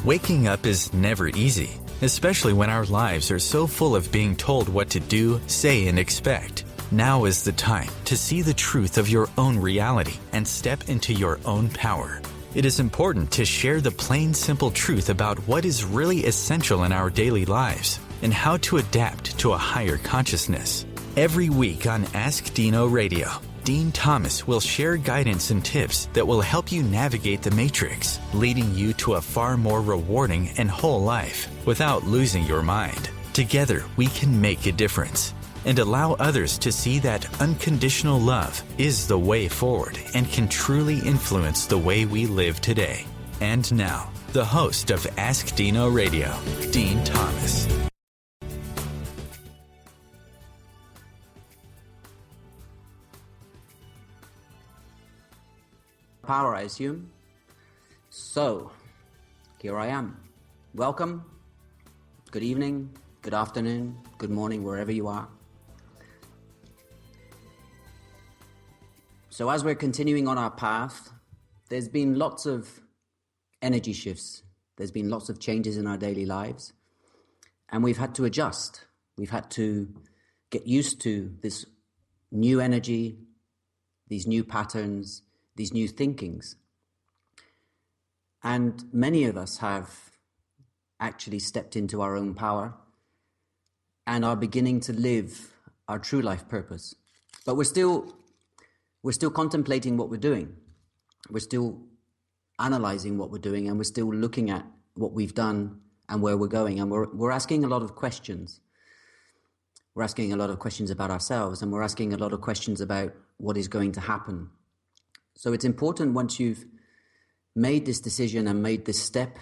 Waking up is never easy, especially when our lives are so full of being told what to do, say, and expect. Now is the time to see the truth of your own reality and step into your own power. It is important to share the plain, simple truth about what is really essential in our daily lives and how to adapt to a higher consciousness. Every week on Ask Deano Radio, Dean Thomas will share guidance and tips that will help you navigate the matrix, leading you to a far more rewarding and whole life without losing your mind. Together, we can make a difference and allow others to see that unconditional love is the way forward and can truly influence the way we live today. And now, the host of Ask Deano Radio, Dean Thomas. Power, I assume. So, here I am. Welcome. Good evening, good afternoon, good morning, wherever you are. So as we're continuing on our path, there's been lots of energy shifts. There's been lots of changes in our daily lives. And we've had to adjust. We've had to get used to this new energy, these new patterns, these new thinkings. And many of us have actually stepped into our own power and are beginning to live our true life purpose. But we're still contemplating what we're doing. We're still analyzing what we're doing, and we're still looking at what we've done and where we're going. And we're asking a lot of questions. We're asking a lot of questions about ourselves, and we're asking a lot of questions about what is going to happen. So it's important, once you've made this decision and made this step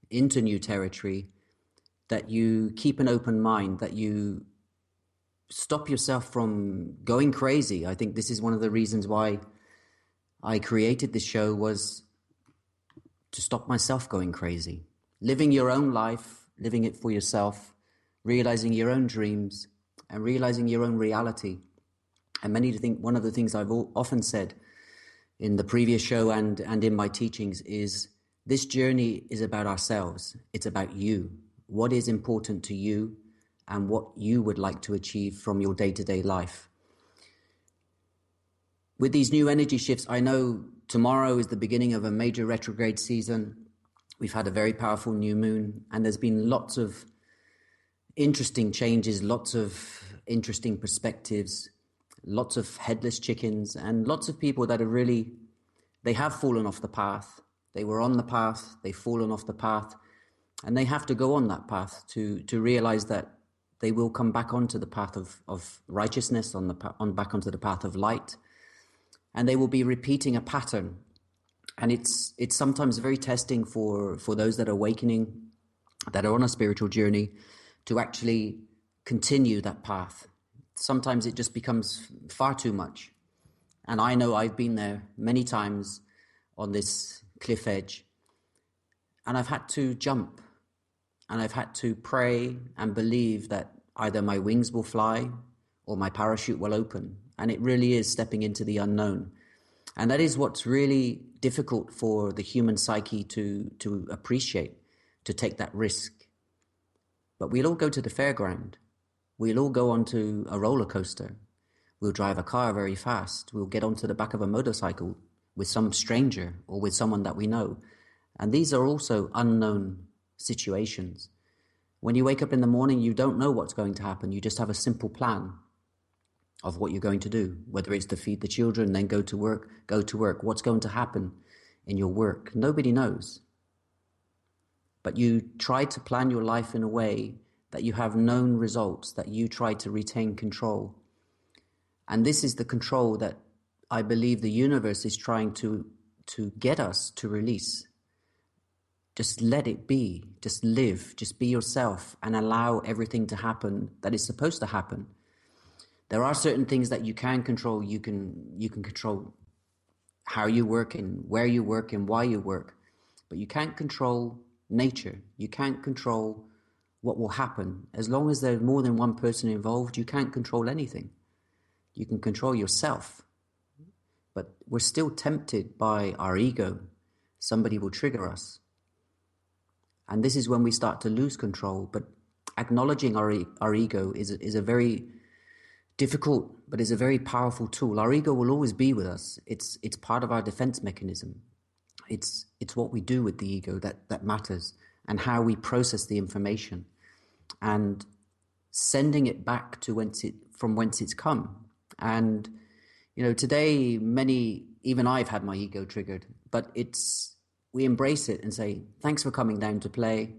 into new territory, that you keep an open mind, that you stop yourself from going crazy. I think this is one of the reasons why I created this show, was to stop myself going crazy. Living your own life, living it for yourself, realizing your own dreams and realizing your own reality. And one of the things I've often said in the previous show and in my teachings is, this journey is about ourselves. It's about you. What is important to you and what you would like to achieve from your day-to-day life. With these new energy shifts, I know tomorrow is the beginning of a major retrograde season. We've had a very powerful new moon, and there's been lots of interesting changes, lots of interesting perspectives, lots of headless chickens, and lots of people that they have fallen off the path. They were on the path, they've fallen off the path, and they have to go on that path to realize that they will come back onto the path of righteousness, back onto the path of light, and they will be repeating a pattern. And it's sometimes very testing for those that are awakening, that are on a spiritual journey, to actually continue that path. Sometimes it just becomes far too much. And I know I've been there many times on this cliff edge, and I've had to jump, and I've had to pray and believe that either my wings will fly or my parachute will open. And it really is stepping into the unknown. And that is what's really difficult for the human psyche to appreciate, to take that risk. But we'll all go to the fairground. We'll all go onto a roller coaster. We'll drive a car very fast. We'll get onto the back of a motorcycle with some stranger or with someone that we know. And these are also unknown situations. When you wake up in the morning, you don't know what's going to happen. You just have a simple plan of what you're going to do, whether it's to feed the children, then go to work. What's going to happen in your work? Nobody knows. But you try to plan your life in a way that you have known results, that you try to retain control. And this is the control that I believe the universe is trying to get us to release. Just let it be. Just live. Just be yourself and allow everything to happen that is supposed to happen. There are certain things that you can control. You can control how you work and where you work and why you work. But you can't control nature. You can't control what will happen. As long as there's more than one person involved, you can't control anything. You can control yourself. But we're still tempted by our ego. Somebody will trigger us. And this is when we start to lose control. But acknowledging our ego is a very difficult, but is a very powerful tool. Our ego will always be with us. It's part of our defense mechanism. It's what we do with the ego that matters, and how we process the information, and sending it back to from whence it's come. And today, even I've had my ego triggered, but we embrace it and say, thanks for coming down to play.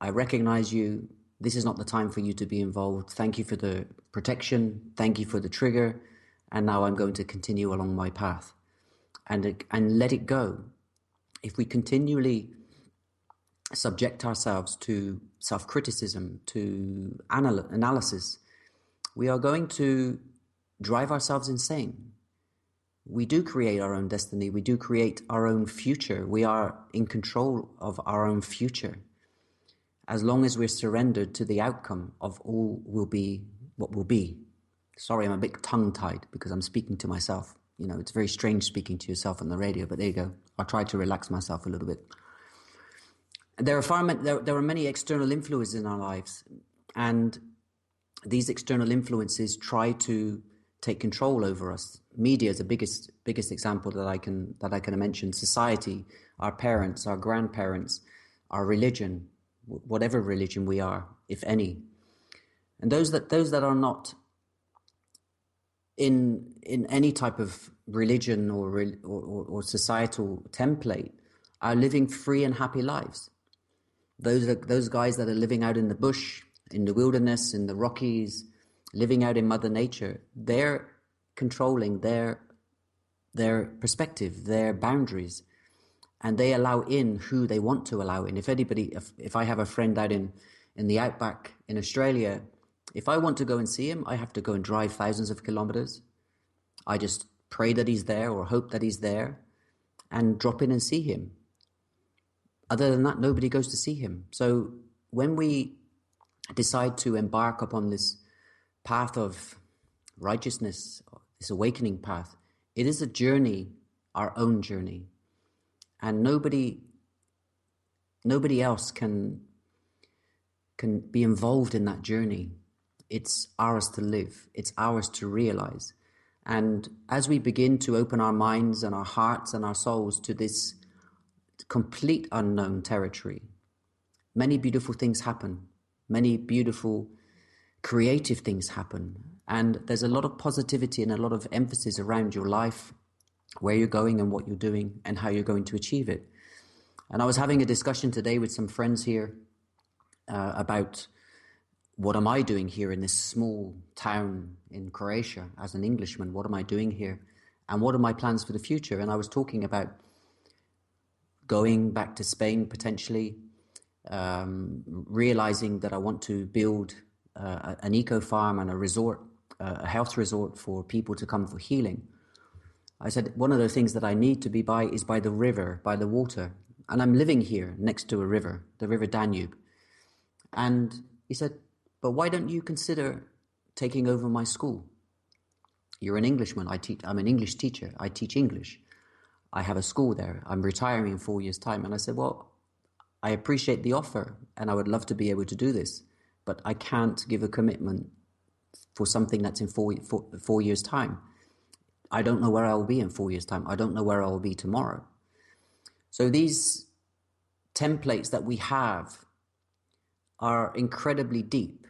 I recognize you. This is not the time for you to be involved. Thank you for the protection. Thank you for the trigger. And now I'm going to continue along my path and let it go. If we continually subject ourselves to self-criticism, to analysis, we are going to drive ourselves insane. We do create our own destiny. We do create our own future. We are in control of our own future. As long as we're surrendered to the outcome of all will be what will be. Sorry, I'm a bit tongue-tied because I'm speaking to myself. It's very strange speaking to yourself on the radio, but there you go. I'll try to relax myself a little bit. There are many external influences in our lives, and these external influences try to take control over us. Media is the biggest example that I can mention. Society, our parents, our grandparents, our religion, whatever religion we are, if any, and those that are not in any type of religion or societal template are living free and happy lives. Those guys that are living out in the bush, in the wilderness, in the Rockies, living out in Mother Nature, they're controlling their perspective, their boundaries, and they allow in who they want to allow in. If I have a friend out in the outback in Australia, if I want to go and see him, I have to go and drive thousands of kilometers. I just pray that he's there or hope that he's there and drop in and see him. Other than that, nobody goes to see him. So when we decide to embark upon this path of righteousness, this awakening path, it is a journey, our own journey. And nobody else can be involved in that journey. It's ours to live. It's ours to realize. And as we begin to open our minds and our hearts and our souls to this complete unknown territory, many beautiful things happen. Many beautiful creative things happen. And there's a lot of positivity and a lot of emphasis around your life, where you're going and what you're doing and how you're going to achieve it. And I was having a discussion today with some friends here about what am I doing here in this small town in Croatia as an Englishman? What am I doing here? And what are my plans for the future? And I was talking about going back to Spain potentially, realizing that I want to build an eco farm and a resort, a health resort for people to come for healing. I said, one of the things that I need to be by is by the river, by the water. And I'm living here next to a river, the River Danube. And he said, but why don't you consider taking over my school? You're an Englishman. I'm an English teacher. I teach English. I have a school there. I'm retiring in 4 years' time. And I said, well, I appreciate the offer and I would love to be able to do this, but I can't give a commitment for something that's in 4 years' time. I don't know where I will be in 4 years' time. I don't know where I will be tomorrow. So these templates that we have are incredibly deep.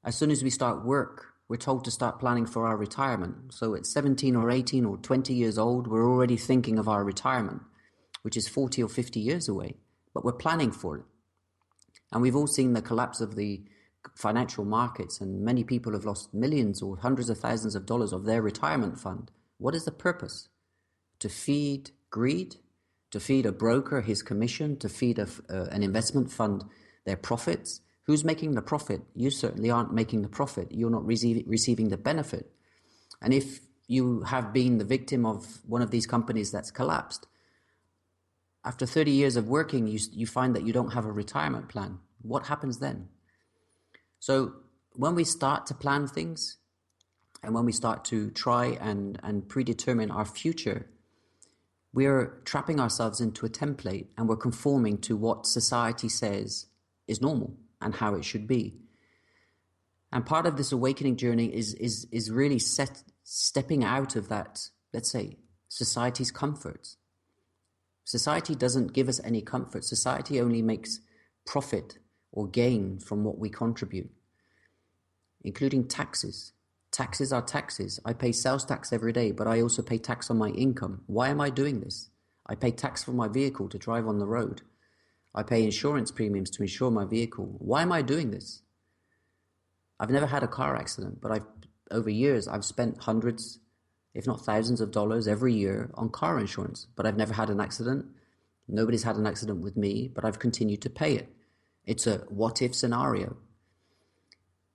As soon as we start work, we're told to start planning for our retirement. So at 17 or 18 or 20 years old, we're already thinking of our retirement, which is 40 or 50 years away, but we're planning for it. And we've all seen the collapse of the financial markets, and many people have lost millions or hundreds of thousands of dollars of their retirement fund. What is the purpose? To feed greed? To feed a broker his commission? To feed an investment fund their profits? Who's making the profit? You certainly aren't making the profit. You're not receiving the benefit. And if you have been the victim of one of these companies that's collapsed, after 30 years of working, you find that you don't have a retirement plan. What happens then? So when we start to plan things and when we start to try and predetermine our future, we're trapping ourselves into a template, and we're conforming to what society says is normal and how it should be. And part of this awakening journey is really stepping out of that, let's say, society's comforts. Society doesn't give us any comfort. Society only makes profit or gain from what we contribute, including taxes. Taxes are taxes. I pay sales tax every day, but I also pay tax on my income. Why am I doing this? I pay tax for my vehicle to drive on the road. I pay insurance premiums to insure my vehicle. Why am I doing this? I've never had a car accident, but over years, I've spent hundreds, if not thousands of dollars every year on car insurance, but I've never had an accident. Nobody's had an accident with me, but I've continued to pay it. It's a what-if scenario.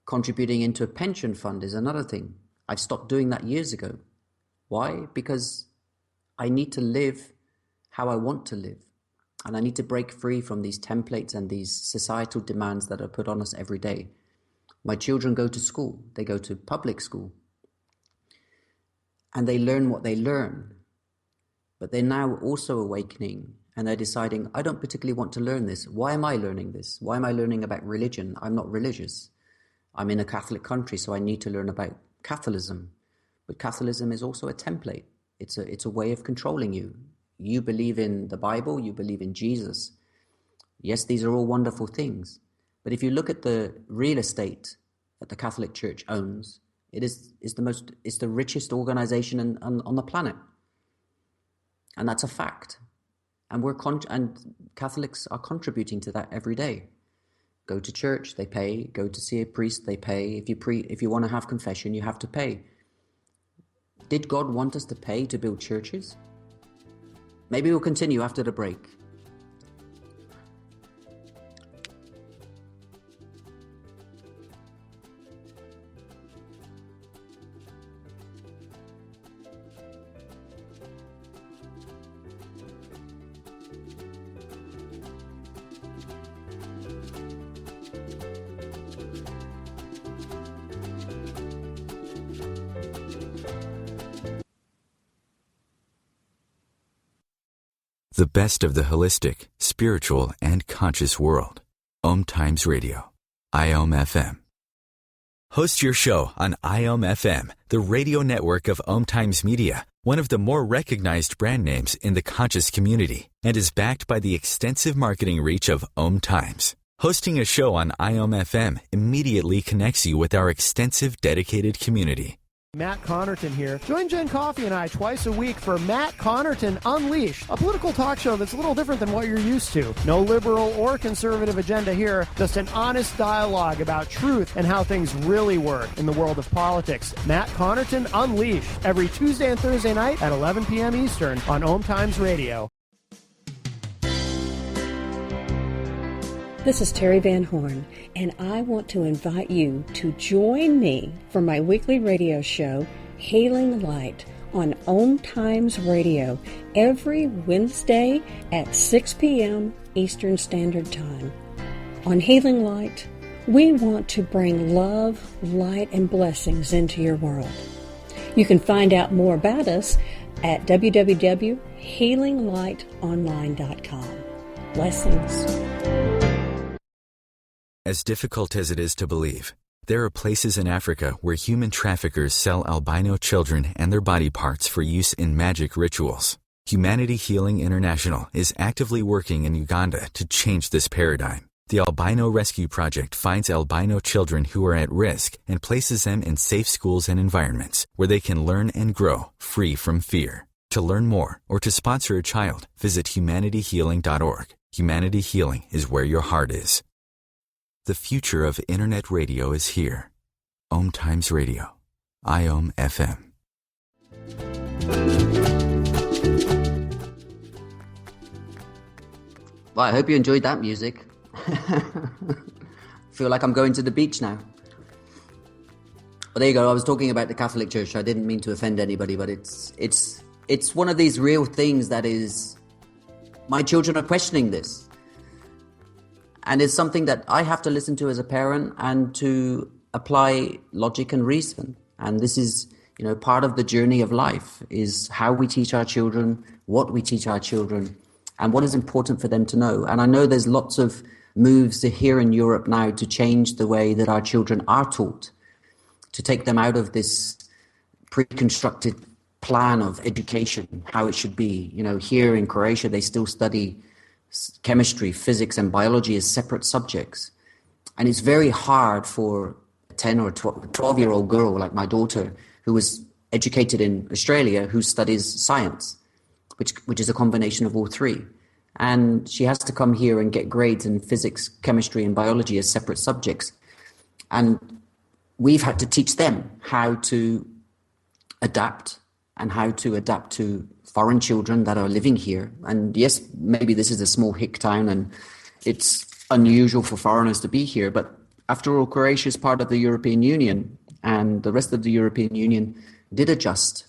Contributing into a pension fund is another thing. I've stopped doing that years ago. Why? Because I need to live how I want to live. And I need to break free from these templates and these societal demands that are put on us every day. My children go to school. They go to public school. And they learn what they learn. But they're now also awakening, and they're deciding, I don't particularly want to learn this. Why am I learning this? Why am I learning about religion? I'm not religious. I'm in a Catholic country, so I need to learn about Catholicism. But Catholicism is also a template. It's a way of controlling you. You believe in the Bible, you believe in Jesus. Yes, these are all wonderful things. But if you look at the real estate that the Catholic Church owns, it's the richest organization on the planet. And that's a fact. And and Catholics are contributing to that every day. Go to church, they pay. Go to see a priest, they pay. If you want to have confession, you have to pay. Did God want us to pay to build churches? Maybe we'll continue after the break. The best of the holistic, spiritual, and conscious world. OMTimes Radio. IOM-FM. Host your show on IOM-FM, the radio network of OMTimes Media, one of the more recognized brand names in the conscious community, and is backed by the extensive marketing reach of OMTimes. Hosting a show on IOM-FM immediately connects you with our extensive dedicated community. Matt Connerton here. Join Jen Coffey and I twice a week for Matt Connerton Unleashed, a political talk show that's a little different than what you're used to. No liberal or conservative agenda here, just an honest dialogue about truth and how things really work in the world of politics. Matt Connerton Unleashed, every Tuesday and Thursday night at 11 p.m. Eastern on OMTimes Radio. This is Terry Van Horn, and I want to invite you to join me for my weekly radio show, Healing Light, on OMTimes Radio, every Wednesday at 6 p.m. Eastern Standard Time. On Healing Light, we want to bring love, light, and blessings into your world. You can find out more about us at www.healinglightonline.com. Blessings. As difficult as it is to believe, there are places in Africa where human traffickers sell albino children and their body parts for use in magic rituals. Humanity Healing International is actively working in Uganda to change this paradigm. The Albino Rescue Project finds albino children who are at risk and places them in safe schools and environments where they can learn and grow free from fear. To learn more or to sponsor a child, visit humanityhealing.org. Humanity Healing is where your heart is. The future of Internet radio is here. OMTimes Radio. IOM-FM. Well, I hope you enjoyed that music. Feel like I'm going to the beach now. Well, there you go. I was talking about the Catholic Church. I didn't mean to offend anybody, but it's one of these real things that is... My children are questioning this. And it's something that I have to listen to as a parent and to apply logic and reason. And this is, Part of the journey of life is how we teach our children, what we teach our children, and what is important for them to know. And I know there's lots of moves here in Europe now to change the way that our children are taught, to take them out of this pre-constructed plan of education, how it should be. Here in Croatia, they still study chemistry, physics, and biology as separate subjects. And it's very hard for a 10 or 12-year-old girl like my daughter, who was educated in Australia, who studies science, which is a combination of all three. And she has to come here and get grades in physics, chemistry, and biology as separate subjects. And we've had to teach them how to adapt and how to adapt to foreign children that are living here. And yes, maybe this is a small hick town and it's unusual for foreigners to be here, but after all, Croatia is part of the European Union, and the rest of the European Union did adjust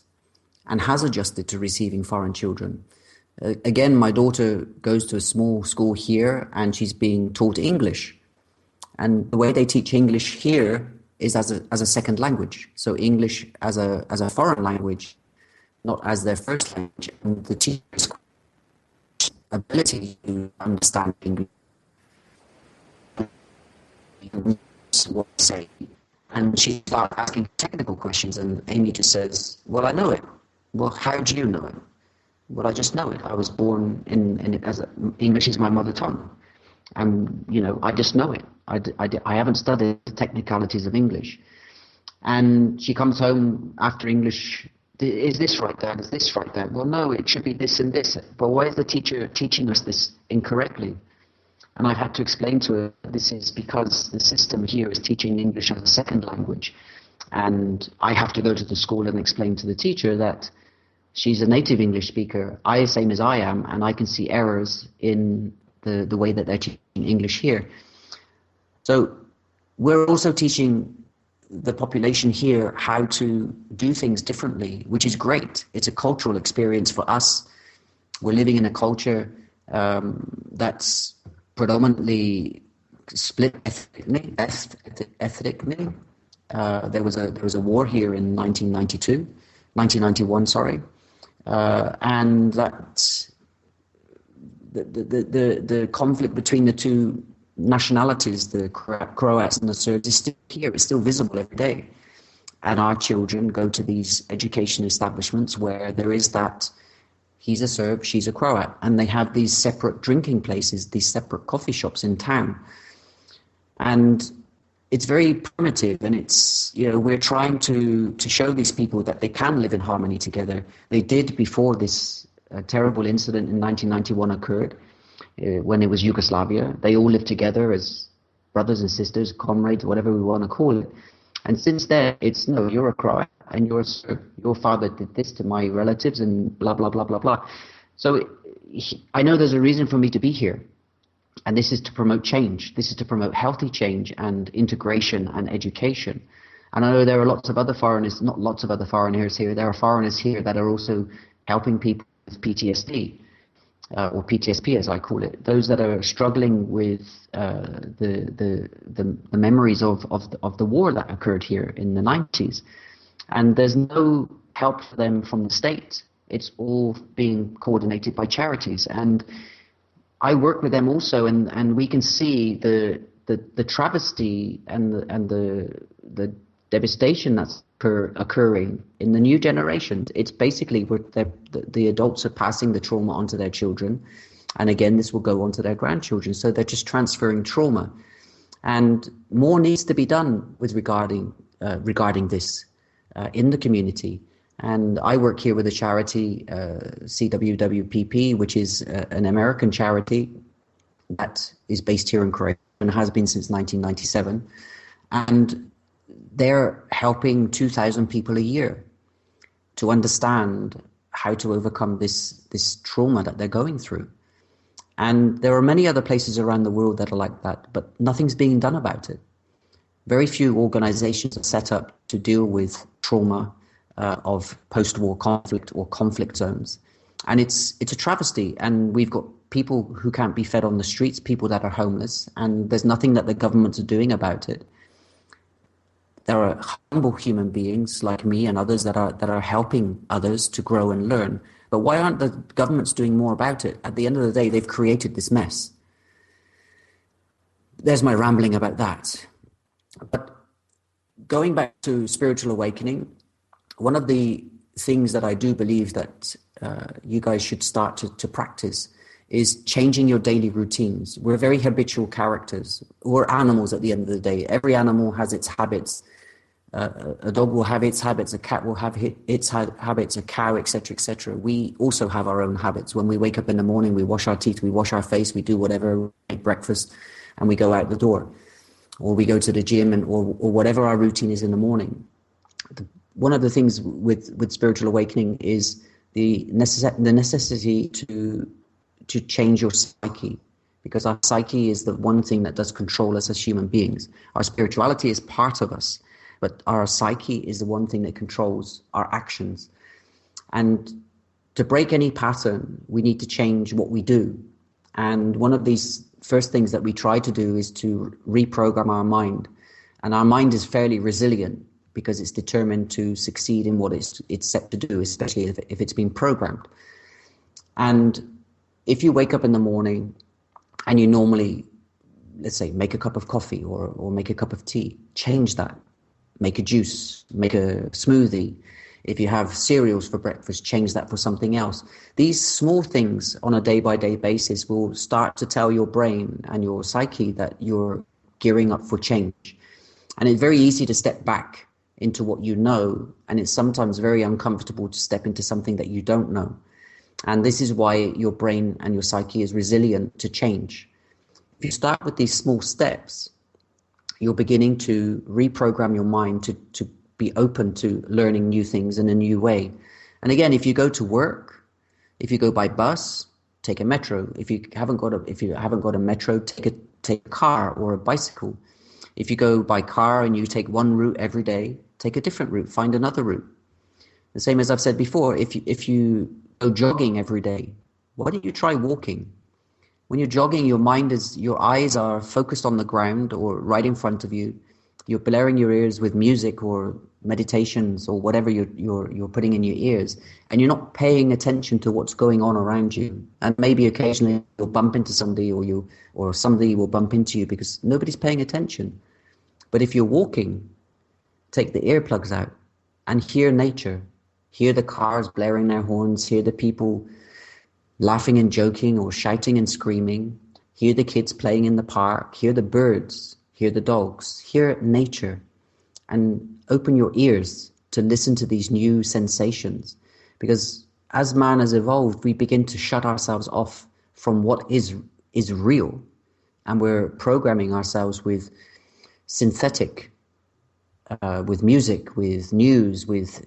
and has adjusted to receiving foreign children. Again, my daughter goes to a small school here and she's being taught English. And the way they teach English here is as a second language. So English as a foreign language, not as their first language. And the teacher's ability to understand English, what they say. And she starts asking technical questions, and Amy just says, well, I know it. Well, how do you know it? Well, I just know it. I was born in English is my mother tongue. And, I just know it. I haven't studied the technicalities of English. And she comes home after English, is this right, Dad? Is this right, Dad? Well, no, it should be this and this. But why is the teacher teaching us this incorrectly? And I've had to explain to her, this is because the system here is teaching English as a second language. And I have to go to the school and explain to the teacher that she's a native English speaker, same as I am, and I can see errors in the way that they're teaching English here. So we're also teaching the population here how to do things differently, which is great. It's a cultural experience for us. We're living in a culture that's predominantly split ethnically. There was a war here in 1991, and that the conflict between the two nationalities, the Croats and the Serbs, is still here. It's still visible every day. And our children go to these education establishments where there is that he's a Serb, she's a Croat, and they have these separate drinking places, these separate coffee shops in town. And it's very primitive, and it's, we're trying to show these people that they can live in harmony together. They did before this terrible incident in 1991 occurred, when it was Yugoslavia. They all lived together as brothers and sisters, comrades, whatever we want to call it. And since then, it's, no, you're a Croat and you're a Serb. Your father did this to my relatives and blah, blah, blah, blah, blah. So I know there's a reason for me to be here. And this is to promote change. This is to promote healthy change and integration and education. And I know there are lots of other foreigners, not lots of other foreigners here. There are foreigners here that are also helping people with PTSD. Or PTSP, as I call it, those that are struggling with the memories of the war that occurred here in the 90s. And there's no help for them from the state. It's all being coordinated by charities. And I work with them also, and we can see the travesty and the devastation that's occurring in the new generation. It's basically where the adults are passing the trauma onto their children, and again this will go on to their grandchildren. So they're just transferring trauma, and more needs to be done with regarding this in the community. And I work here with a charity, CWWPP, which is an American charity that is based here in Croatia and has been since 1997, and they're helping 2,000 people a year to understand how to overcome this trauma that they're going through. And there are many other places around the world that are like that, but nothing's being done about it. Very few organizations are set up to deal with trauma of post-war conflict or conflict zones. And it's a travesty. And we've got people who can't be fed on the streets, people that are homeless, and there's nothing that the governments are doing about it. there are humble human beings like me and others that are helping others to grow and learn. But why aren't the governments doing more about it? At the end of the day, they've created this mess. There's my rambling about that. But going back to spiritual awakening, one of the things that I do believe that you guys should start to practice is changing your daily routines. We're very habitual characters. We're animals at the end of the day. Every animal has its habits. A dog will have its habits, a cat will have its habits, a cow, etc., etc. We also have our own habits. When we wake up in the morning, we wash our teeth, we wash our face, we do whatever, make breakfast, and we go out the door. Or we go to the gym, or whatever our routine is in the morning. One of the things with spiritual awakening is the necessity to change your psyche, because our psyche is the one thing that does control us as human beings. Our spirituality is part of us, but our psyche is the one thing that controls our actions. And to break any pattern, we need to change what we do. And one of these first things that we try to do is to reprogram our mind. And our mind is fairly resilient because it's determined to succeed in what it's set to do, especially if it's been programmed. And if you wake up in the morning and you normally, let's say, make a cup of coffee or make a cup of tea, change that. Make a juice, make a smoothie. If you have cereals for breakfast, change that for something else. These small things on a day-by-day basis will start to tell your brain and your psyche that you're gearing up for change. And it's very easy to step back into what you know, and it's sometimes very uncomfortable to step into something that you don't know. And this is why your brain and your psyche is resilient to change. If you start with these small steps, you're beginning to reprogram your mind to be open to learning new things in a new way. And again, if you go to work, if you go by bus, take a metro. If you haven't got a metro, take a car or a bicycle. If you go by car and you take one route every day, take a different route, find another route. The same as I've said before, if you go jogging every day, why don't you try walking? When you're jogging, your eyes are focused on the ground or right in front of you. You're blaring your ears with music or meditations or whatever you're putting in your ears, and you're not paying attention to what's going on around you. And maybe occasionally you'll bump into somebody, or somebody will bump into you because nobody's paying attention. But if you're walking, take the earplugs out and hear nature. Hear the cars blaring their horns, hear the people laughing and joking or shouting and screaming, hear the kids playing in the park, hear the birds, hear the dogs, hear nature, and open your ears to listen to these new sensations. Because as man has evolved, we begin to shut ourselves off from what is real, and we're programming ourselves with synthetic, with music, with news, with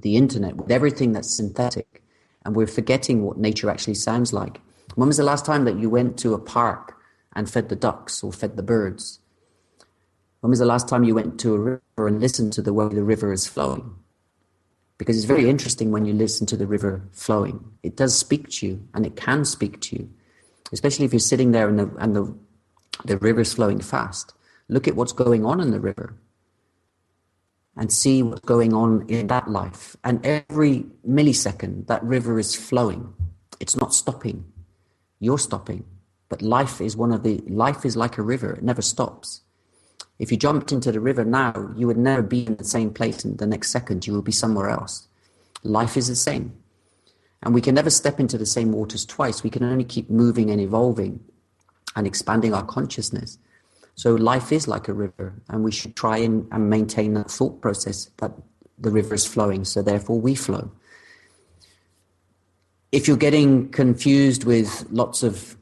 the internet, with everything that's synthetic. And we're forgetting what nature actually sounds like. When was the last time that you went to a park and fed the ducks or fed the birds? When was the last time you went to a river and listened to the way the river is flowing? Because it's very interesting when you listen to the river flowing. It does speak to you, and it can speak to you, especially if you're sitting there and the river's flowing fast. Look at what's going on in the river and see what's going on in that life. And every millisecond, that river is flowing. It's not stopping. You're stopping. But life is like a river. It never stops. If you jumped into the river now, you would never be in the same place in the next second. You will be somewhere else. Life is the same. And we can never step into the same waters twice. We can only keep moving and evolving and expanding our consciousness. So life is like a river, and we should try and maintain that thought process that the river is flowing, so therefore we flow. If you're getting confused with lots of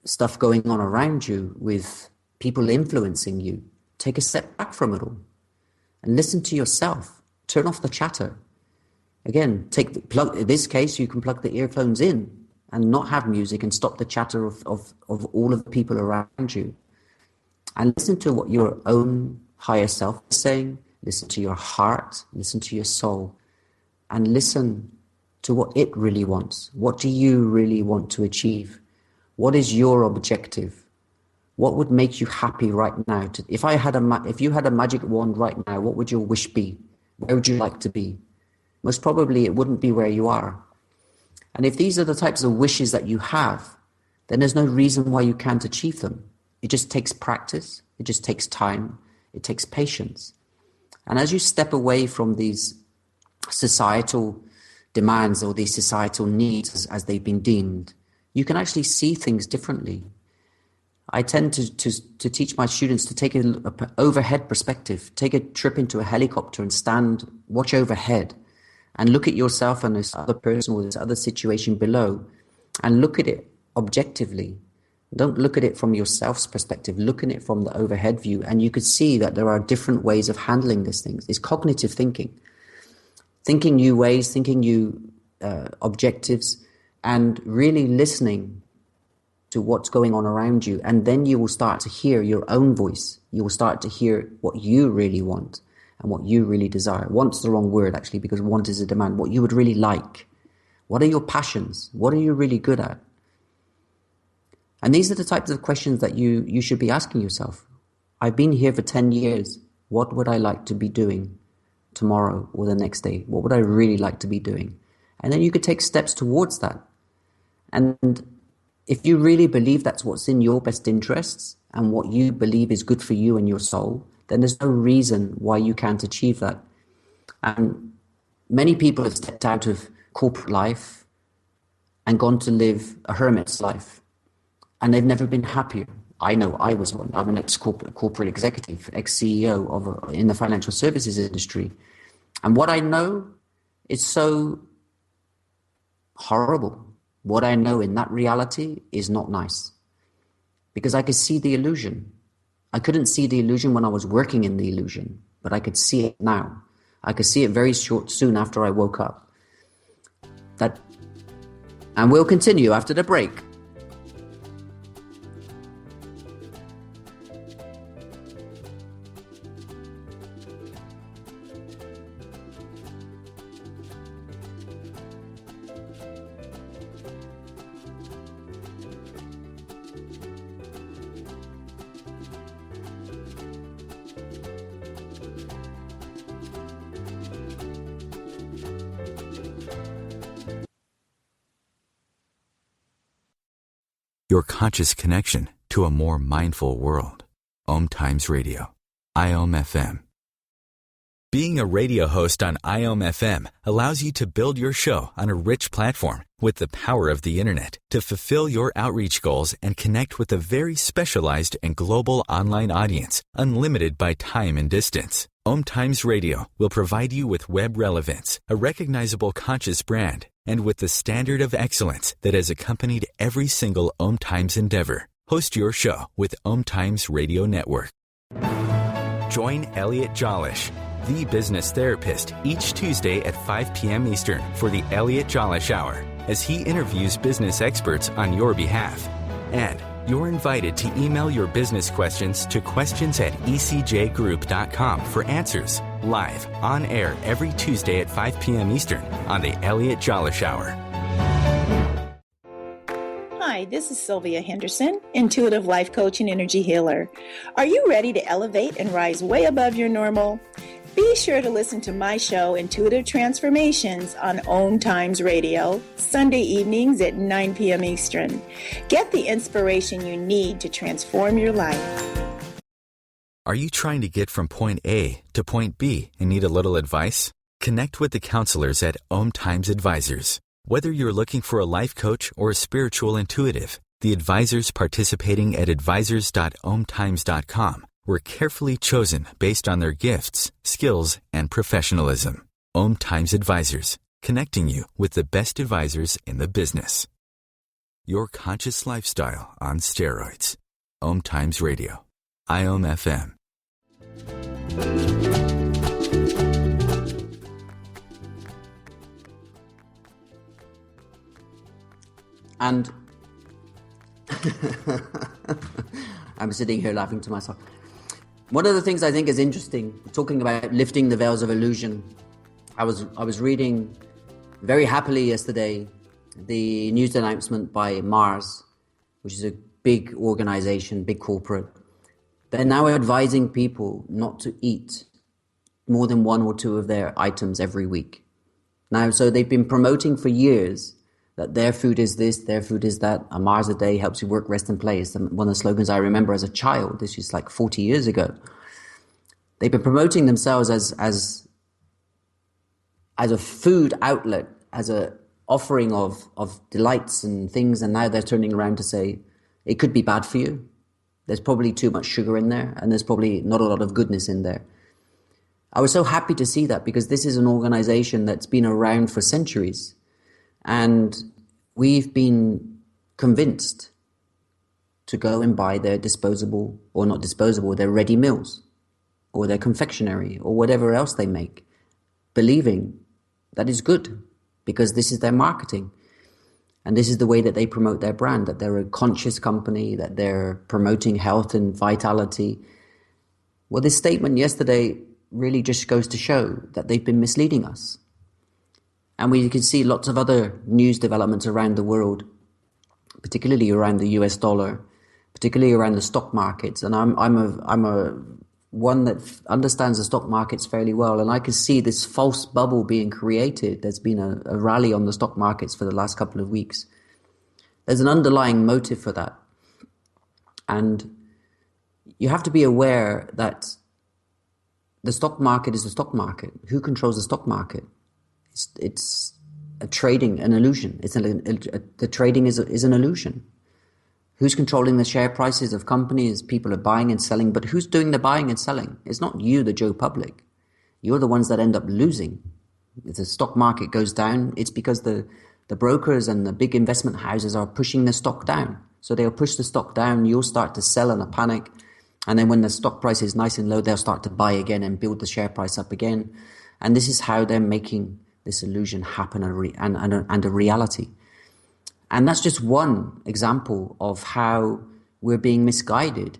stuff going on around you, with people influencing you, take a step back from it all and listen to yourself. Turn off the chatter. Again, in this case, you can plug the earphones in and not have music and stop the chatter of all of the people around you. And listen to what your own higher self is saying. Listen to your heart. Listen to your soul. And listen to what it really wants. What do you really want to achieve? What is your objective? What would make you happy right now? If you had a magic wand right now, what would your wish be? Where would you like to be? Most probably it wouldn't be where you are. And if these are the types of wishes that you have, then there's no reason why you can't achieve them. It just takes practice. It just takes time. It takes patience. And as you step away from these societal demands or these societal needs as they've been deemed, you can actually see things differently. I tend to teach my students to take an overhead perspective, take a trip into a helicopter and watch overhead and look at yourself and this other person or this other situation below and look at it objectively. Don't look at it from yourself's perspective, look at it from the overhead view, and you could see that there are different ways of handling these things. It's cognitive thinking. Thinking new ways, thinking new objectives, and really listening to what's going on around you. And then you will start to hear your own voice. You will start to hear what you really want and what you really desire. Want's the wrong word, actually, because want is a demand. What you would really like. What are your passions? What are you really good at? And these are the types of questions that you should be asking yourself. I've been here for 10 years. What would I like to be doing tomorrow or the next day? What would I really like to be doing? And then you could take steps towards that. And if you really believe that's what's in your best interests and what you believe is good for you and your soul, then there's no reason why you can't achieve that. And many people have stepped out of corporate life and gone to live a hermit's life, and they've never been happier. I know I was one. I'm an ex-corporate executive, ex-CEO in the financial services industry. And what I know is so horrible. What I know in that reality is not nice, because I could see the illusion. I couldn't see the illusion when I was working in the illusion, but I could see it now. I could see it very soon after I woke up. And we'll continue after the break. Your conscious connection to a more mindful world. OMTimes Radio. IOM-FM. Being a radio host on IOM-FM allows you to build your show on a rich platform with the power of the internet to fulfill your outreach goals and connect with a very specialized and global online audience, unlimited by time and distance. OMTimes Radio will provide you with web relevance, a recognizable conscious brand, and with the standard of excellence that has accompanied every single OMTimes endeavor. Host your show with OMTimes Radio Network. Join Elliot Jollish, the business therapist, each Tuesday at 5 p.m. Eastern for the Elliot Jollish Hour, as he interviews business experts on your behalf. And you're invited to email your business questions to questions@ecjgroup.com for answers, live, on air every Tuesday at 5 p.m. Eastern on the Elliot Jollish Hour. Hi, this is Sylvia Henderson, intuitive life coach and energy healer. Are you ready to elevate and rise way above your normal? Be sure to listen to my show, Intuitive Transformations, on OMTimes Radio, Sunday evenings at 9 p.m. Eastern. Get the inspiration you need to transform your life. Are you trying to get from point A to point B and need a little advice? Connect with the counselors at OMTimes Advisors. Whether you're looking for a life coach or a spiritual intuitive, the advisors participating at advisors.omtimes.com were carefully chosen based on their gifts, skills, and professionalism. OMTimes Advisors, connecting you with the best advisors in the business. Your conscious lifestyle on steroids. OMTimes Radio. IOM-FM. And I'm sitting here laughing to myself. One of the things I think is interesting, talking about lifting the veils of illusion, I was reading very happily yesterday the news announcement by Mars, which is a big organization, big corporate. They're now advising people not to eat more than one or two of their items every week. Now, so they've been promoting for years that their food is this, their food is that. A Mars a day helps you work, rest, and play. It's one of the slogans I remember as a child. This is like 40 years ago. They've been promoting themselves as a food outlet, as a offering of delights and things, and now they're turning around to say it could be bad for you. There's probably too much sugar in there, and there's probably not a lot of goodness in there. I was so happy to see that, because this is an organization that's been around for centuries, and we've been convinced to go and buy their disposable, or not disposable, their ready meals, or their confectionery, or whatever else they make, believing that is good, because this is their marketing. And this is the way that they promote their brand, that they're a conscious company, that they're promoting health and vitality. Well, this statement yesterday really just goes to show that they've been misleading us. And we can see lots of other news developments around the world, particularly around the US dollar, particularly around the stock markets. And I'm a one that understands the stock markets fairly well, and I can see this false bubble being created. There's been a rally on the stock markets for the last couple of weeks. There's an underlying motive for that. And you have to be aware that the stock market is the stock market. Who controls the stock market? It's a trading, an illusion. The trading is an illusion. Who's controlling the share prices of companies? People are buying and selling, but who's doing the buying and selling? It's not you, the Joe Public. You're the ones that end up losing. If the stock market goes down, it's because the brokers and the big investment houses are pushing the stock down. So they'll push the stock down, you'll start to sell in a panic, and then when the stock price is nice and low, they'll start to buy again and build the share price up again. And this is how they're making this illusion happen and a reality. And that's just one example of how we're being misguided.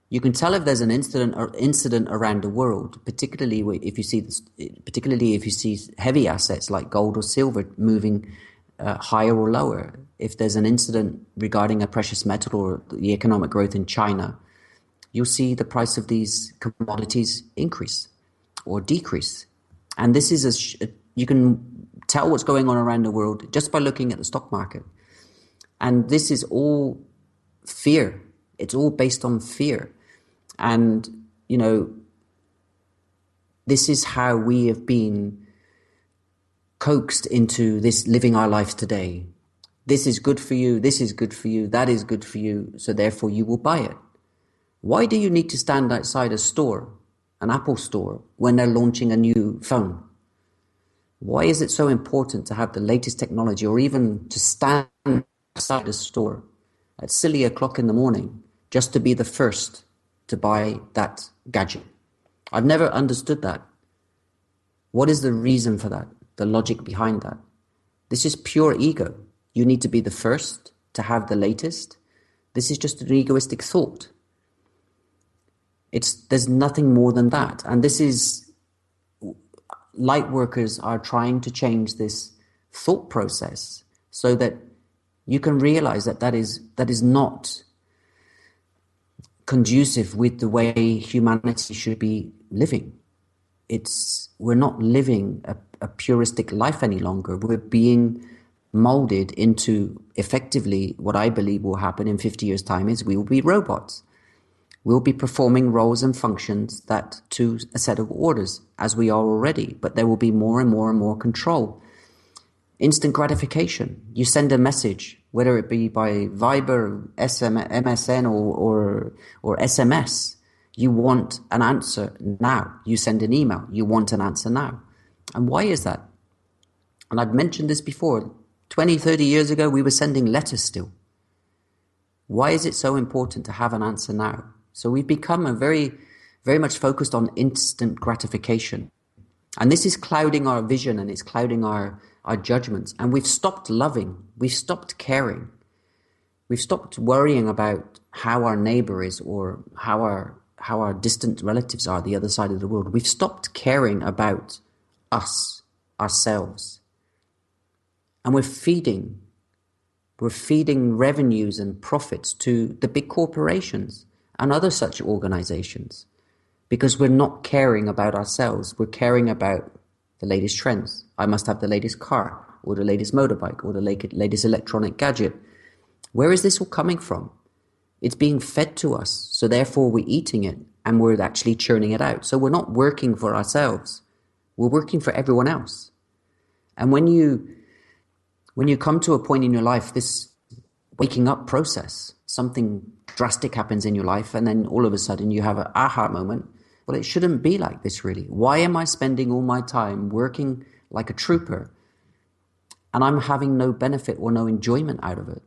You can tell if there's an incident around the world, particularly if you see heavy assets like gold or silver moving higher or lower. If there's an incident regarding a precious metal or the economic growth in China, you'll see the price of these commodities increase or decrease. And this is you can tell what's going on around the world just by looking at the stock market. And this is all fear. It's all based on fear. And, this is how we have been coaxed into this living our lives today. This is good for you. This is good for you. That is good for you. So therefore you will buy it. Why do you need to stand outside a store, an Apple store, when they're launching a new phone? Why is it so important to have the latest technology, or even to stand outside a store at silly o'clock in the morning just to be the first to buy that gadget? I've never understood that. What is the reason for that? The logic behind that? This is pure ego. You need to be the first to have the latest. This is just an egoistic thought. There's nothing more than that. And this is, light workers are trying to change this thought process so that you can realize that is not conducive with the way humanity should be living. We're not living a puristic life any longer. We're being molded into, effectively, what I believe will happen in 50 years' time is we will be robots. We'll be performing roles and functions to a set of orders, as we are already, but there will be more and more and more control. Instant gratification. You send a message, whether it be by Viber, MSN, or SMS. You want an answer now. You send an email. You want an answer now. And why is that? And I've mentioned this before. 20, 30 years ago, we were sending letters still. Why is it so important to have an answer now? So we've become very, very much focused on instant gratification. And this is clouding our vision, and it's clouding our judgments. And we've stopped loving. We've stopped caring. We've stopped worrying about how our neighbor is, or how our distant relatives are the other side of the world. We've stopped caring about us, ourselves. And we're feeding We're feeding revenues and profits to the big corporations and other such organizations because we're not caring about ourselves. We're caring about the latest trends. I must have the latest car or the latest motorbike or the latest electronic gadget. Where is this all coming from? It's being fed to us, so therefore we're eating it and we're actually churning it out. So we're not working for ourselves. We're working for everyone else. And when you come to a point in your life, this waking up process, something drastic happens in your life and then all of a sudden you have an aha moment. Well, it shouldn't be like this really. Why am I spending all my time working like a trooper and I'm having no benefit or no enjoyment out of it?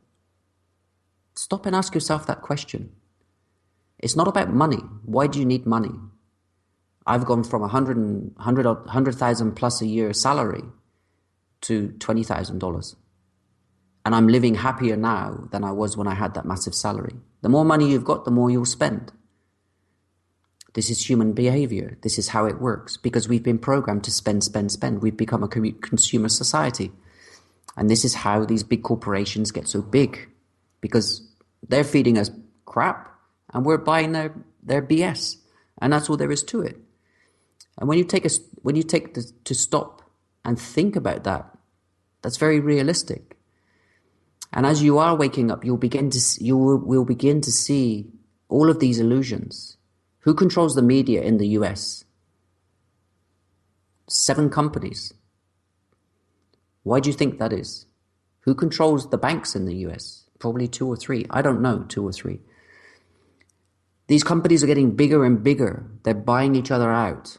Stop and ask yourself that question. It's not about money. Why do you need money? I've gone from 100,000 plus a year salary to $20,000. And I'm living happier now than I was when I had that massive salary. The more money you've got, the more you'll spend. This is human behavior. This is how it works because we've been programmed to spend, spend, spend. We've become a consumer society. And this is how these big corporations get so big because they're feeding us crap and we're buying their BS. And that's all there is to it. And when you take to stop and think about that, that's very realistic. And as you are waking up, you will begin to see all of these illusions. Who controls the media in the US? 7 companies. Why do you think that is? Who controls the banks in the US? Probably 2 or 3. I don't know, 2 or 3. These companies are getting bigger and bigger. They're buying each other out.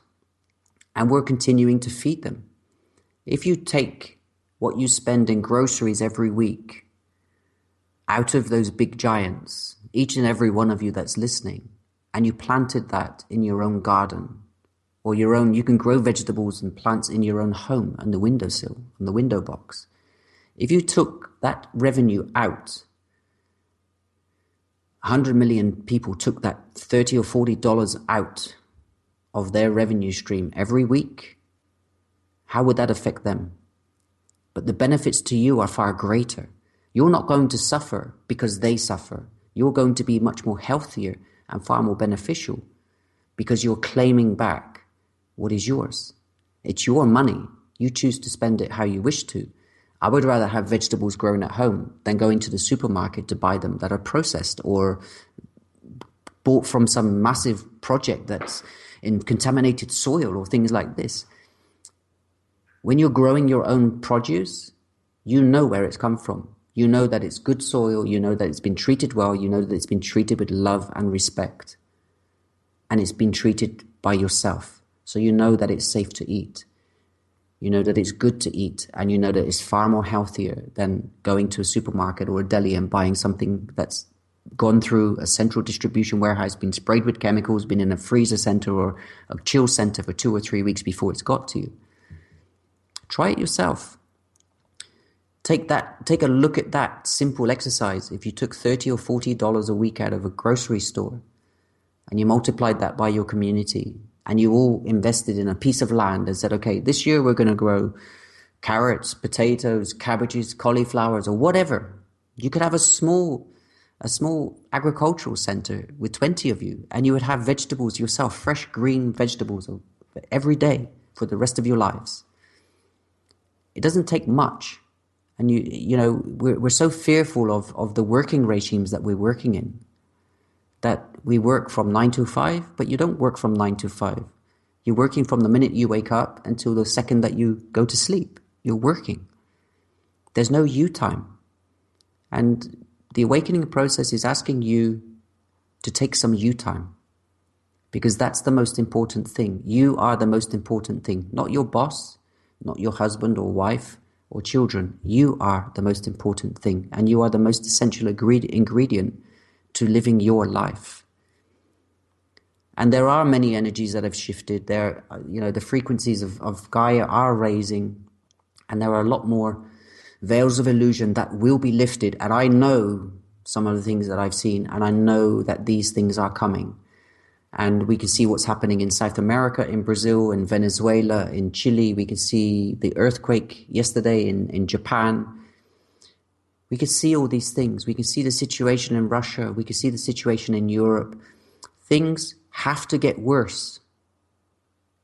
And we're continuing to feed them. If you take what you spend in groceries every week out of those big giants, each and every one of you that's listening, and you planted that in your own garden, or you can grow vegetables and plants in your own home on the windowsill, on the window box. If you took that revenue out, 100 million people took that $30 or $40 out of their revenue stream every week, how would that affect them? But the benefits to you are far greater. You're not going to suffer because they suffer. You're going to be much more healthier and far more beneficial because you're claiming back what is yours. It's your money. You choose to spend it how you wish to. I would rather have vegetables grown at home than going to the supermarket to buy them that are processed or bought from some massive project that's in contaminated soil or things like this. When you're growing your own produce, you know where it's come from. You know that it's good soil. You know that it's been treated well. You know that it's been treated with love and respect. And it's been treated by yourself. So you know that it's safe to eat. You know that it's good to eat. And you know that it's far more healthier than going to a supermarket or a deli and buying something that's gone through a central distribution warehouse, been sprayed with chemicals, been in a freezer center or a chill center for 2 or 3 weeks before it's got to you. Try it yourself. Take a look at that simple exercise. If you took $30 or $40 a week out of a grocery store and you multiplied that by your community and you all invested in a piece of land and said, okay, this year we're going to grow carrots, potatoes, cabbages, cauliflowers, or whatever. You could have a small agricultural center with 20 of you and you would have vegetables yourself, fresh green vegetables every day for the rest of your lives. It doesn't take much. And we're so fearful of the working regimes that we're working in, that we work from 9 to 5, but you don't work from 9 to 5. You're working from the minute you wake up until the second that you go to sleep. You're working. There's no you time. And the awakening process is asking you to take some you time, because that's the most important thing. You are the most important thing, not your boss, not your husband or wife or children. You are the most important thing, and you are the most essential ingredient to living your life. And there are many energies that have shifted. There, the frequencies of Gaia are raising, and there are a lot more veils of illusion that will be lifted. And I know some of the things that I've seen, and I know that these things are coming. And we can see what's happening in South America, in Brazil, in Venezuela, in Chile. We can see the earthquake yesterday in Japan. We could see all these things. We can see the situation in Russia. We can see the situation in Europe. Things have to get worse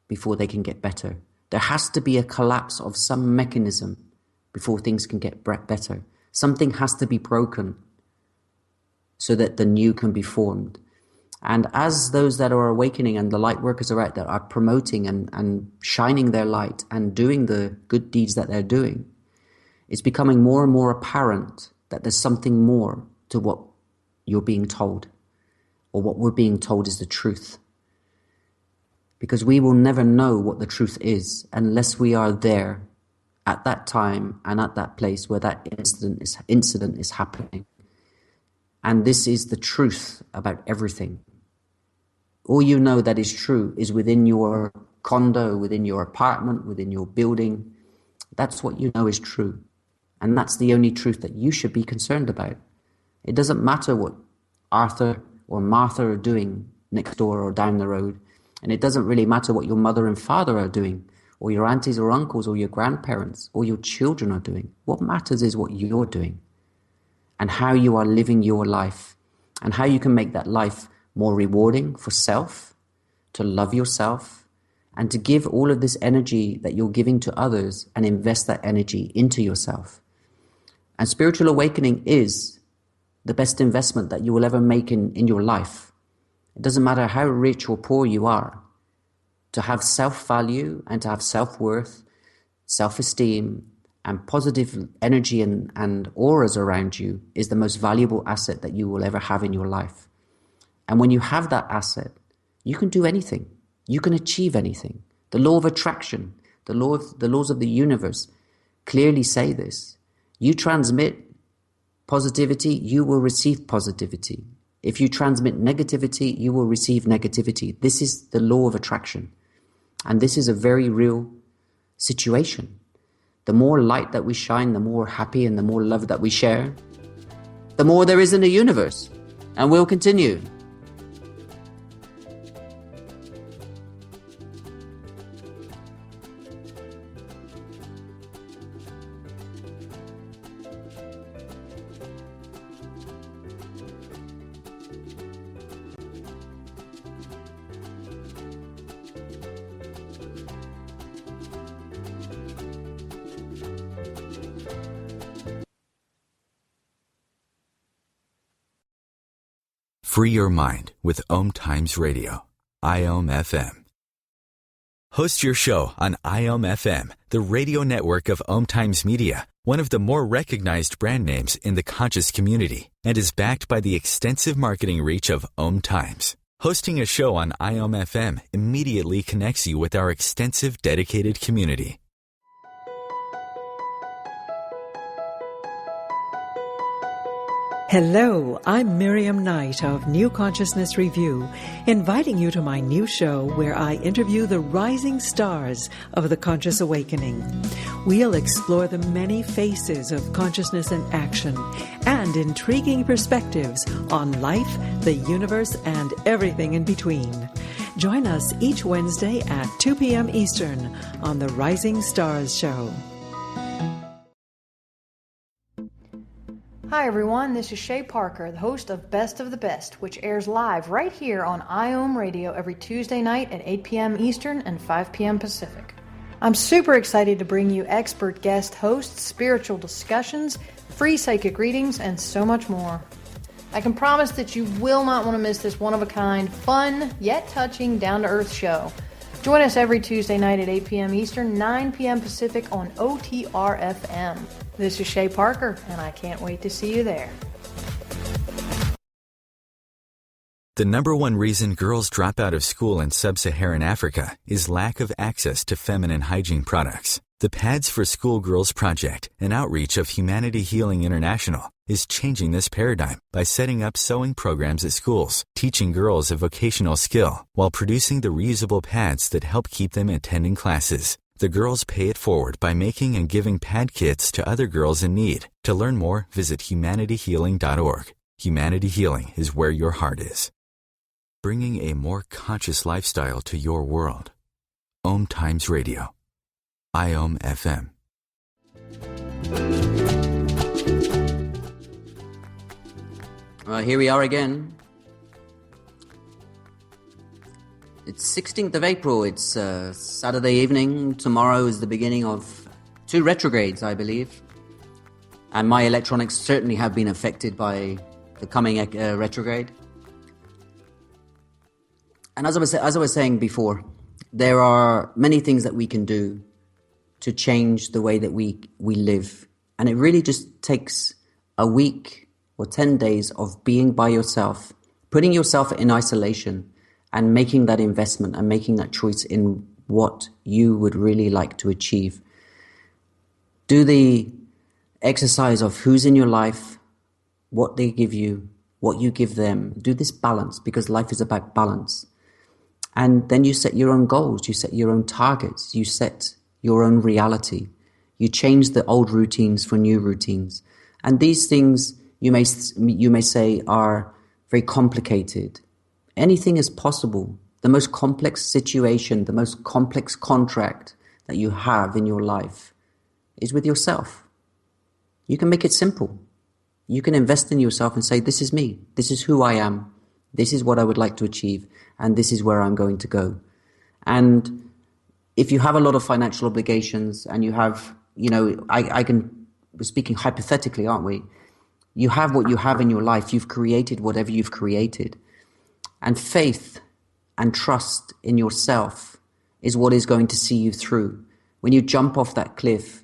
before they can get better. There has to be a collapse of some mechanism before things can get better. Something has to be broken so that the new can be formed. And as those that are awakening and the light workers are out there are promoting and shining their light and doing the good deeds that they're doing, it's becoming more and more apparent that there's something more to what you're being told, or what we're being told is the truth. Because we will never know what the truth is unless we are there at that time and at that place where that incident is happening. And this is the truth about everything. All you know that is true is within your condo, within your apartment, within your building. That's what you know is true. And that's the only truth that you should be concerned about. It doesn't matter what Arthur or Martha are doing next door or down the road. And it doesn't really matter what your mother and father are doing, or your aunties or uncles or your grandparents or your children are doing. What matters is what you're doing and how you are living your life and how you can make that life more rewarding for self, to love yourself, and to give all of this energy that you're giving to others and invest that energy into yourself. And spiritual awakening is the best investment that you will ever make in your life. It doesn't matter how rich or poor you are. To have self-value and to have self-worth, self-esteem, and positive energy and auras around you is the most valuable asset that you will ever have in your life. And when you have that asset, you can do anything. You can achieve anything. The law of attraction, the laws of the universe clearly say this. You transmit positivity, you will receive positivity. If you transmit negativity, you will receive negativity. This is the law of attraction. And this is a very real situation. The more light that we shine, the more happy and the more love that we share, the more there is in the universe. And we'll continue. Free your mind with OMTimes Radio, IOM-FM. Host your show on IOM-FM, the radio network of OMTimes Media, one of the more recognized brand names in the conscious community, and is backed by the extensive marketing reach of OMTimes. Hosting a show on IOM-FM immediately connects you with our extensive dedicated community. Hello, I'm Miriam Knight of New Consciousness Review, inviting you to my new show where I interview the rising stars of the conscious awakening. We'll explore the many faces of consciousness in action and intriguing perspectives on life, the universe, and everything in between. Join us each Wednesday at 2 p.m. Eastern on the Rising Stars Show. Hi everyone, this is Shay Parker, the host of Best of the Best, which airs live right here on IOM Radio every Tuesday night at 8 p.m. Eastern and 5 p.m. Pacific. I'm super excited to bring you expert guest hosts, spiritual discussions, free psychic readings, and so much more. I can promise that you will not want to miss this one-of-a-kind, fun, yet touching, down-to-earth show. Join us every Tuesday night at 8 p.m. Eastern, 9 p.m. Pacific on OTR-FM. This is Shay Parker, and I can't wait to see you there. The number one reason girls drop out of school in sub-Saharan Africa is lack of access to feminine hygiene products. The Pads for Schoolgirls Project, an outreach of Humanity Healing International, is changing this paradigm by setting up sewing programs at schools, teaching girls a vocational skill, while producing the reusable pads that help keep them attending classes. The girls pay it forward by making and giving pad kits to other girls in need. To learn more, visit humanityhealing.org. Humanity Healing is where your heart is. Bringing a more conscious lifestyle to your world. OMTimes Radio. IOM-FM. Here we are again. It's 16th of April. It's Saturday evening. Tomorrow is the beginning of 2 retrogrades, I believe. And my electronics certainly have been affected by the coming retrograde. And as I was saying before, there are many things that we can do to change the way that we live. And it really just takes a week or 10 days of being by yourself, putting yourself in isolation and making that investment and making that choice in what you would really like to achieve. Do the exercise of who's in your life, what they give you, what you give them. Do this balance, because life is about balance. And then you set your own goals, you set your own targets, you set your own reality. You change the old routines for new routines. And these things you may say are very complicated. Anything is possible. The most complex situation, the most complex contract that you have in your life is with yourself. You can make it simple. You can invest in yourself and say, this is me. This is who I am. This is what I would like to achieve. And this is where I'm going to go. And if you have a lot of financial obligations and you have, we're speaking hypothetically, aren't we? You have what you have in your life. You've created whatever you've created. And faith and trust in yourself is what is going to see you through. When you jump off that cliff,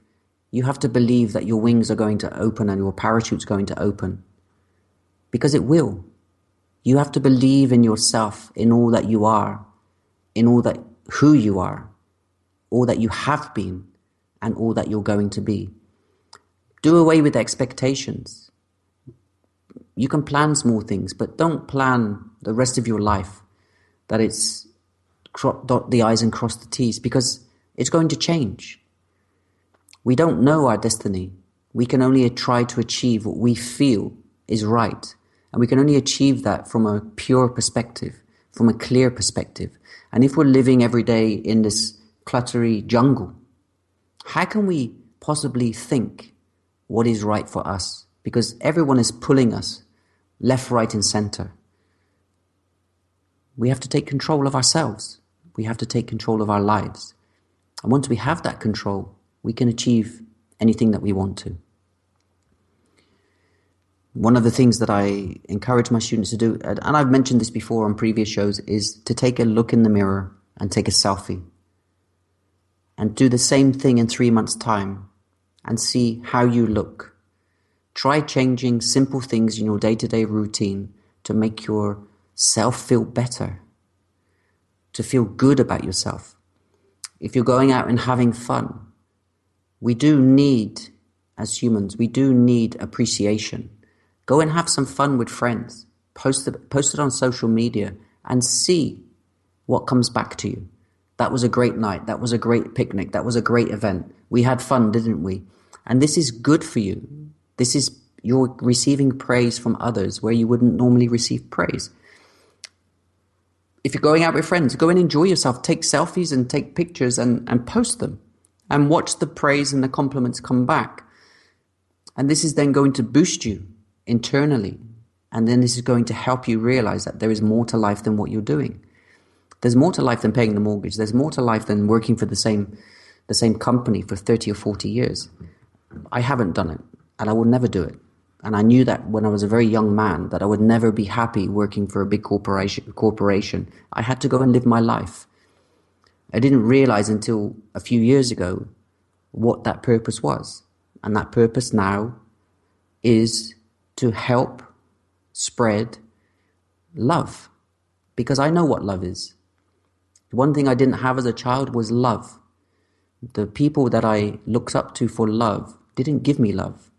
you have to believe that your wings are going to open and your parachute's going to open. Because it will. You have to believe in yourself, in all that you are, in all that who you are, all that you have been, and all that you're going to be. Do away with expectations. You can plan small things, but don't plan the rest of your life that it's dot the I's and cross the T's, because it's going to change. We don't know our destiny. We can only try to achieve what we feel is right. And we can only achieve that from a pure perspective, from a clear perspective. And if we're living every day in this cluttery jungle, how can we possibly think what is right for us? Because everyone is pulling us left, right, and center. We have to take control of ourselves. We have to take control of our lives. And once we have that control, we can achieve anything that we want to. One of the things that I encourage my students to do, and I've mentioned this before on previous shows, is to take a look in the mirror and take a selfie. And do the same thing in 3 months' time and see how you look. Try changing simple things in your day-to-day routine to make yourself feel better, to feel good about yourself. If you're going out and having fun, we do need, as humans, we do need appreciation. Go and have some fun with friends. Post it on social media and see what comes back to you. That was a great night. That was a great picnic. That was a great event. We had fun, didn't we? And this is good for you. You're receiving praise from others where you wouldn't normally receive praise. If you're going out with friends, go and enjoy yourself. Take selfies and take pictures and post them. And watch the praise and the compliments come back. And this is then going to boost you internally. And then this is going to help you realize that there is more to life than what you're doing. There's more to life than paying the mortgage. There's more to life than working for the same company for 30 or 40 years. I haven't done it, and I will never do it. And I knew that when I was a very young man, that I would never be happy working for a big corporation. I had to go and live my life. I didn't realize until a few years ago what that purpose was. And that purpose now is to help spread love. Because I know what love is. One thing I didn't have as a child was love. The people that I looked up to for love didn't give me love.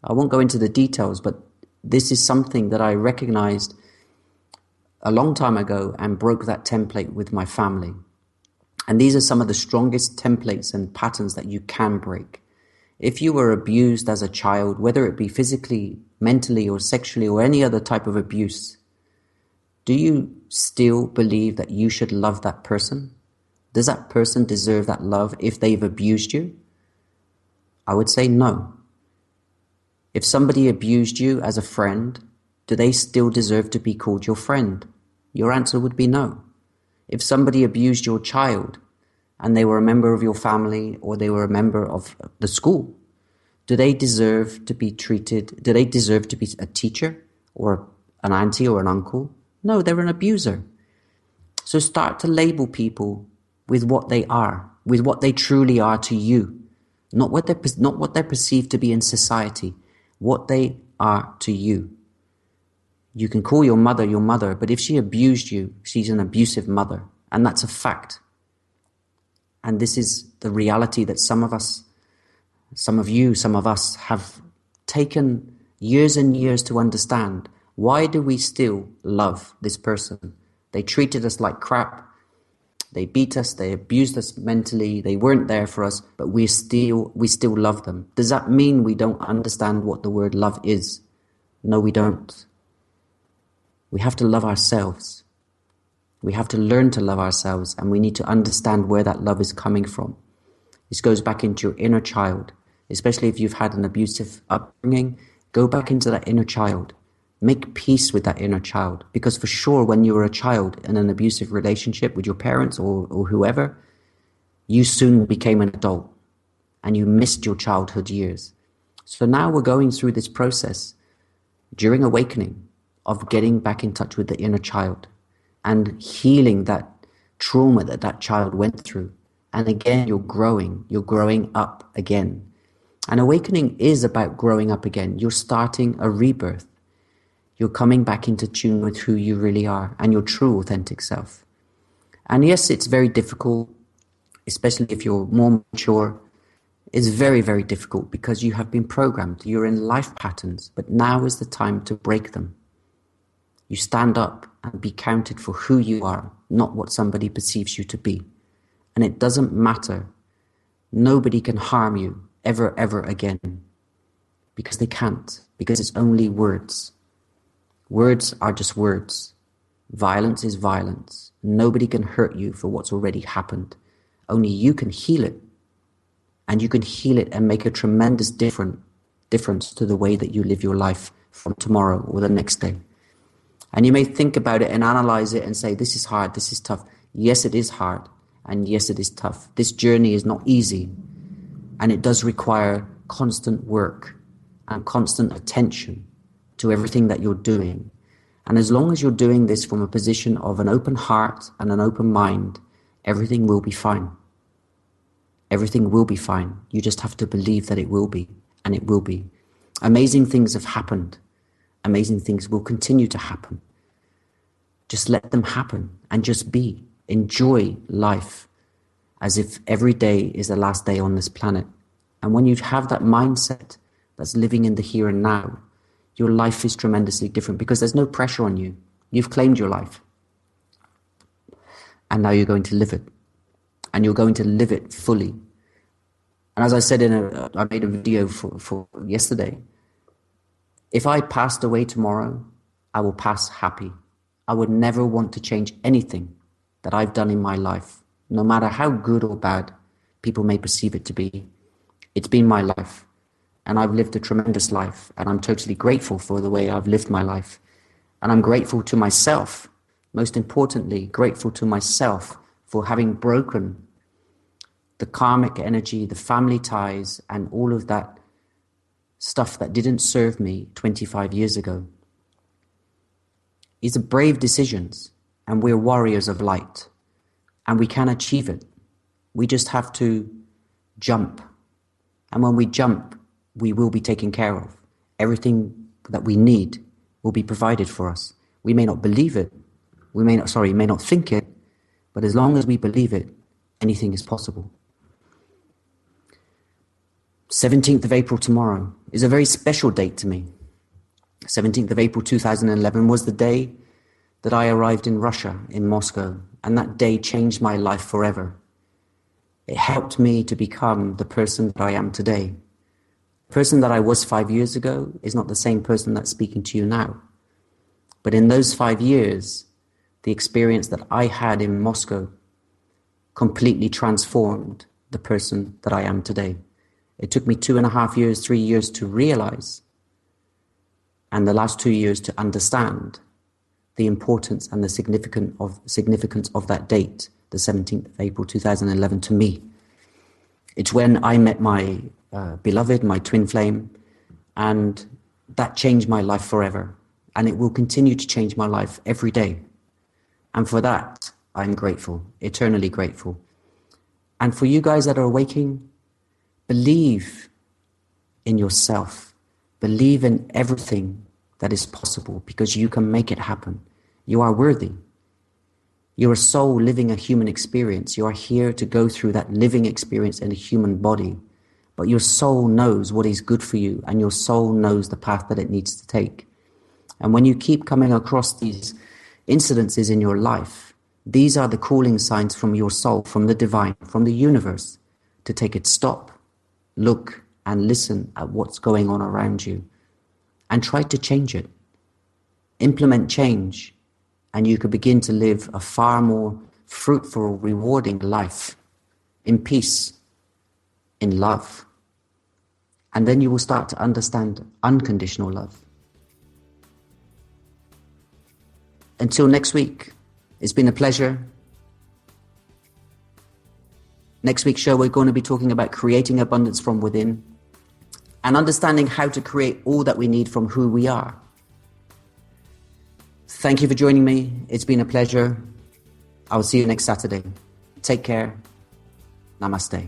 I won't go into the details, but this is something that I recognized a long time ago and broke that template with my family. And these are some of the strongest templates and patterns that you can break. If you were abused as a child, whether it be physically, mentally, or sexually, or any other type of abuse, do you still believe that you should love that person? Does that person deserve that love if they've abused you? I would say no. If somebody abused you as a friend, Do they still deserve to be called your friend? Your answer would be no. If somebody abused your child and they were a member of your family or they were a member of the school, do they deserve to be treated? Do they deserve to be a teacher or an auntie or an uncle? No, they're an abuser. So start to label people with what they are, with what they truly are to you, not what they're perceived to be in society, what they are to you. You can call your mother, but if she abused you, she's an abusive mother, and that's a fact. And this is the reality that some of us have taken years and years to understand. Why do we still love this person? They treated us like crap. They beat us. They abused us mentally. They weren't there for us, but we still love them. Does that mean we don't understand what the word love is? No, we don't. We have to love ourselves. We have to learn to love ourselves, and we need to understand where that love is coming from. This goes back into your inner child, especially if you've had an abusive upbringing. Go back into that inner child. Make peace with that inner child, because for sure when you were a child in an abusive relationship with your parents or whoever, you soon became an adult and you missed your childhood years. So now we're going through this process during awakening of getting back in touch with the inner child and healing that trauma that child went through. And again, you're growing up again. And awakening is about growing up again. You're starting a rebirth. You're coming back into tune with who you really are and your true authentic self. And yes, it's very difficult, especially if you're more mature. It's very, very difficult because you have been programmed. You're in life patterns, but now is the time to break them. You stand up and be counted for who you are, not what somebody perceives you to be. And it doesn't matter. Nobody can harm you ever, ever again, because they can't, because it's only words. Words are just words. Violence is violence. Nobody can hurt you for what's already happened. Only you can heal it. And you can heal it and make a tremendous difference to the way that you live your life from tomorrow or the next day. And you may think about it and analyze it and say, this is hard, this is tough. Yes, it is hard. And yes, it is tough. This journey is not easy. And it does require constant work and constant attention to everything that you're doing. And as long as you're doing this from a position of an open heart and an open mind, everything will be fine. Everything will be fine. You just have to believe that it will be, and it will be. Amazing things have happened. Amazing things will continue to happen. Just let them happen and just be. Enjoy life as if every day is the last day on this planet. And when you have that mindset that's living in the here and now, your life is tremendously different because there's no pressure on you. You've claimed your life. And now you're going to live it. And you're going to live it fully. And as I said I made a video for yesterday. If I passed away tomorrow, I will pass happy. I would never want to change anything that I've done in my life, no matter how good or bad people may perceive it to be. It's been my life. And I've lived a tremendous life, and I'm totally grateful for the way I've lived my life. And I'm grateful to myself, most importantly, grateful to myself for having broken the karmic energy, the family ties, and all of that stuff that didn't serve me 25 years ago. These are brave decisions, and we're warriors of light, and we can achieve it. We just have to jump. And when we jump, we will be taken care of. Everything that we need will be provided for us. We may not believe it. We may not think it. But as long as we believe it, anything is possible. 17th of April tomorrow is a very special date to me. 17th of April 2011 was the day that I arrived in Russia, in Moscow. And that day changed my life forever. It helped me to become the person that I am today. The person that I was 5 years ago is not the same person that's speaking to you now. But in those 5 years, the experience that I had in Moscow completely transformed the person that I am today. It took me 2.5 years, 3 years to realize and the last 2 years to understand the importance and the significance of that date, the 17th of April 2011, to me. It's when I met my beloved, my twin flame, and that changed my life forever. And it will continue to change my life every day. And for that, I'm grateful, eternally grateful. And for you guys that are waking, believe in yourself. Believe in everything that is possible, because you can make it happen. You are worthy. You're a soul living a human experience. You are here to go through that living experience in a human body. But your soul knows what is good for you, and your soul knows the path that it needs to take. And when you keep coming across these incidences in your life, these are the calling signs from your soul, from the divine, from the universe, to take it stop, look, and listen at what's going on around you, and try to change it. Implement change, and you could begin to live a far more fruitful, rewarding life in peace, in love. And then you will start to understand unconditional love. Until next week, it's been a pleasure. Next week's show, we're going to be talking about creating abundance from within and understanding how to create all that we need from who we are. Thank you for joining me. It's been a pleasure. I will see you next Saturday. Take care. Namaste.